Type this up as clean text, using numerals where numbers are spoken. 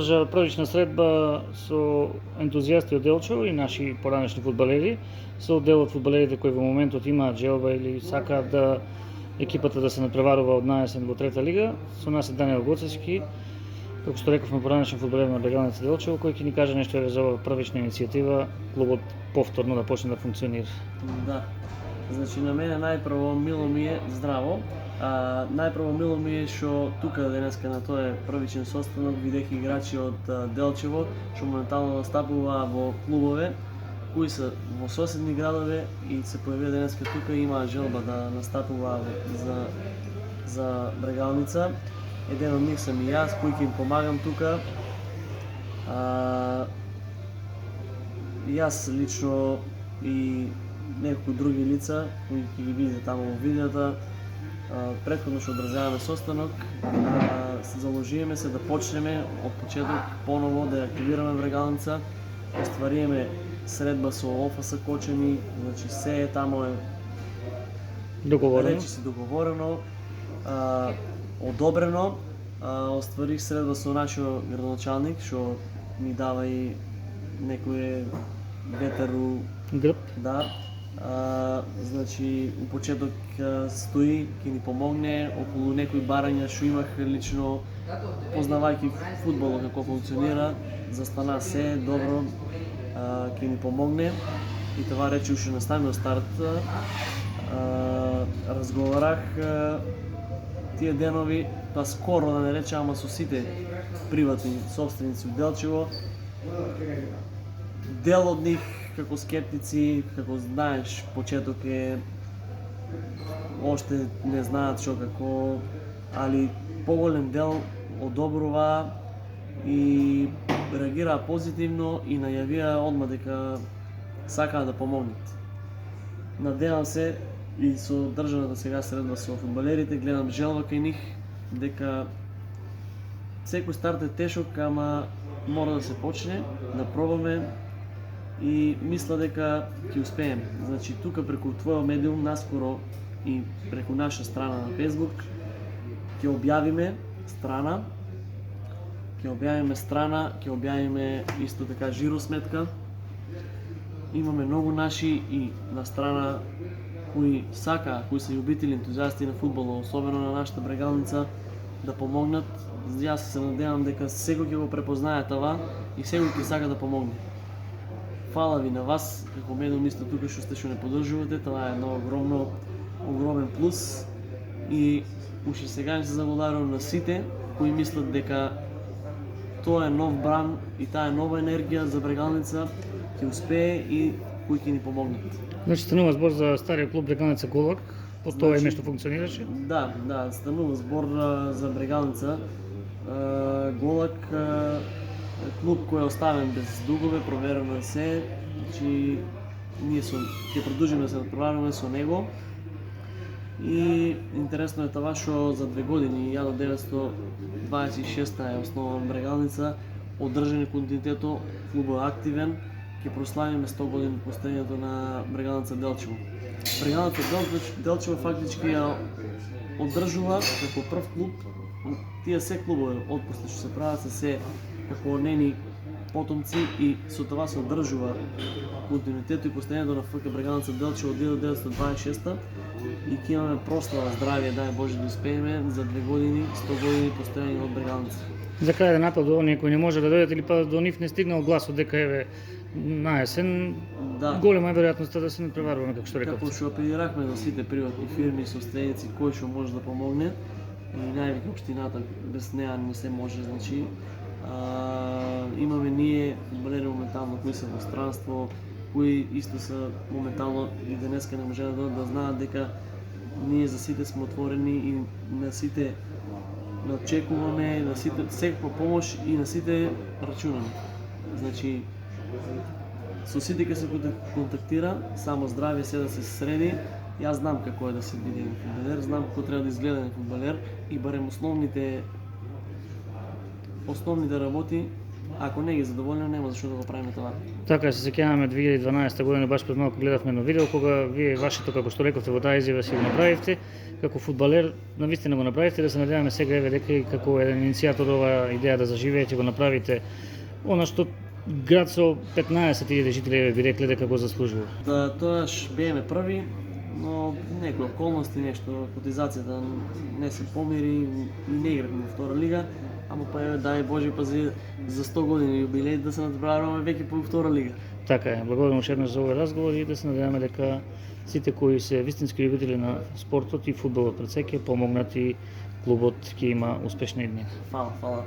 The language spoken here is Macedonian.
Одржа првична средба со ентузијасти од Делчево и наши поранешни фудбалери, со дел од фудбалерите кои во моментот имаат желба или сакаат да екипата да се натпреварува од наесен во трета лига. Со нас е Даниел Гоцевски, како што рековме, поранешен фудбалер на Брегалница Делчево, кој ќе ни каже нешто за оваа првична иницијатива клубот повторно да почне да функционира. Да. Значи на мене најпрво мило ми е здраво. Најпрво мило ми е што тука денеска на тој првичен состанок видех играчи од Делчево што моментално настапуваа во клубове кои се во соседни градове и се појавија денеска тука и имаа желба да настапуваа за Брегалница. Еден од нив сум и јас кој ќе им помагам тука. Јас лично и некои други лица кои ќе ги видите таму во видеото. Претходно што одржаваме состанок, заложуваме се да почнеме од почеток поново да ја активираме Брегалница, оствариме средба со ОФС Кочани, значи се е таму е Договорено. речиси договорено, одобрено. Остварих средба со нашиот градоначалник што ми дава и некој ветер у Грб. да. Значи, у почеток стои, ќе ни помогне околу некои барања што имах лично, познавајќи фудбалот како функционира, застана се добро, ќе ни помогне. И това рече уште на самиот старт, разговарах тие денови, па скоро да не рече, ама со сите приватни собственици од Делчево. Дел од нив како скептици, како знаеш, почеток е оште не знаат што како, али поголем дел одобрува и реагираа позитивно и најавија одма дека сакаат да помогнат. Надевам се и со држаната сега средба со фудбалерите, гледам желба кај нив дека секој старт е тешок, ама мора да се почне, да пробаме и мисля дека ќе успееме. Значи тука преку твојот медиум наскоро и преку наша страна на Facebook ќе објавиме страна, ќе објавиме исто така жиро сметка. Имаме многу наши и на страна кои сакаа, кои се љубители, ентузијасти на фудбалот, особено на нашата Брегалница, да помогнат. Јас се надевам дека секој ќе го препознае това и секој ќе сака да помогне. Фала ви на вас, како медиум исто тука што не поддржувате, това е едно огромен плюс и уште сега им се заблагодарувам на сите кои мислат дека тоа е нов бран и таа е нова енергија за Брегалница ќе успее и кои ќе ни помогнат. Значи станува збор за стариот клуб Брегалница Голак, по тоа име што функционираше? Да, станува збор за Брегалница. Голак клуб кој е оставен без дугове, проверено е се, значи ние ќе продолжиме да се натпреваруваме со него. И интересно е това што за 2 години, 1926 е основан Брегалница, одржан е континуитетот, клубот е активен, ќе прославиме 100 години постоењето на Брегалница Делчево. Брегалница Делчево фактички ја одржува како прв клуб. Тие се клубове отпосле што се прават се како нени потомци и со това се одржува континуитетот и постоењето на ФК Брегалница Делчево од 1926 и ќе имаме прослава, здравје, дај Боже да успееме за 2 години, 100 години постоење од Брегалница. За крај да напад до оние кои не може да дојдат или па до нив не стигнал гласот дека еве наесен, Да. голема е веројатноста да се натпреваруваме, како што Како рековте. што апелирахме до сите приватни фирми и собственици кој што може да помогне и највеќе општината, без неа не се може, значи имаме ние фудбалери моментално кои се во странство, кои исто се моментално и денеска не може да знаат дека ние за сите сме отворени и на сите не очекуваме, на сите секаква помош и на сите рачунаме. Значи со сите ќе се контактира, само здравје се да се среди. Јас знам како е да се биде фудбалер, знам како треба да изгледа фудбалер и барем основните работи ако не ги задоволиме, нема зашто да го правиме тоа. Така се сеќаваме 2012 година, баш пред малку гледавме едно видео кога вие вашето, како што рековте, во таа изјава си го направивте како фудбалер, навистина го направивте, да се надеваме сега еве дека и како еден иницијатор оваа идеја да заживее ќе го направите она што град со 15.000 жители еве би рекле дека го заслужува. Да, тоаш бееме први, но некои околности, нешто, котизацијата не се помири и не игравме во втора лига, ама па еве дај Боже пази за 100 години јубилеј да се надпреваруваме веќе по втора лига. Така е, благодарам уште еднаш за овој разговор и да се надеваме дека сите кои се вистински љубители на спортот и фудбалот пред се ќе помогнат и клубот ќе има успешни дни. Фала.